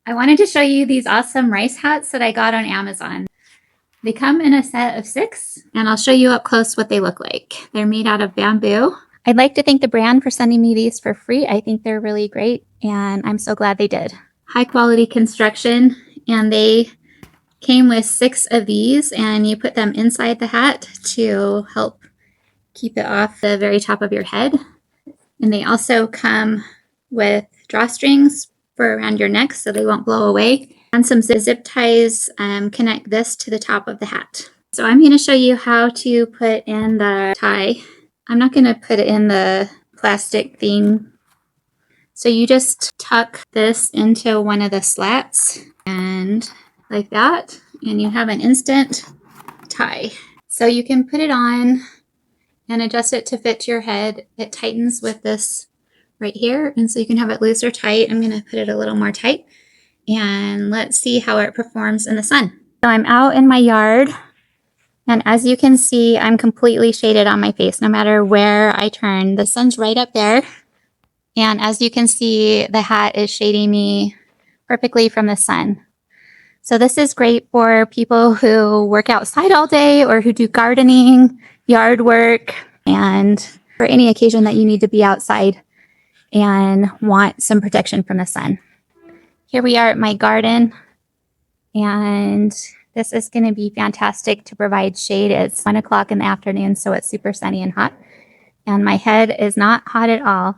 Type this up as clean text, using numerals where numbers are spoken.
I wanted to show you these awesome rice hats that I got on Amazon. They come in a set of 6, and I'll show you up close what they look like. They're made out of bamboo. I'd like to thank the brand for sending me these for free. I think they're really great, and I'm so glad they did. High quality construction, and they came with 6 of these, and you put them inside the hat to help keep it off the very top of your head. And they also come with drawstrings for around your neck so they won't blow away. And some zip ties connect this to the top of the hat. So I'm going to show you how to put in the tie. I'm not going to put it in the plastic thing. So you just tuck this into one of the slats and like that, and you have an instant tie. So you can put it on and adjust it to fit to your head. It tightens with this right here, and so you can have it loose or tight. I'm going to put it a little more tight, and let's see how it performs in the sun. So I'm out in my yard, and as you can see, I'm completely shaded on my face no matter where I turn. The sun's right up there, and as you can see, the hat is shading me perfectly from the sun. So this is great for people who work outside all day or who do gardening, yard work, and for any occasion that you need to be outside and want some protection from the sun. Here we are at my garden, and this is going to be fantastic to provide shade. It's 1 o'clock in the afternoon, so it's super sunny and hot, and my head is not hot at all.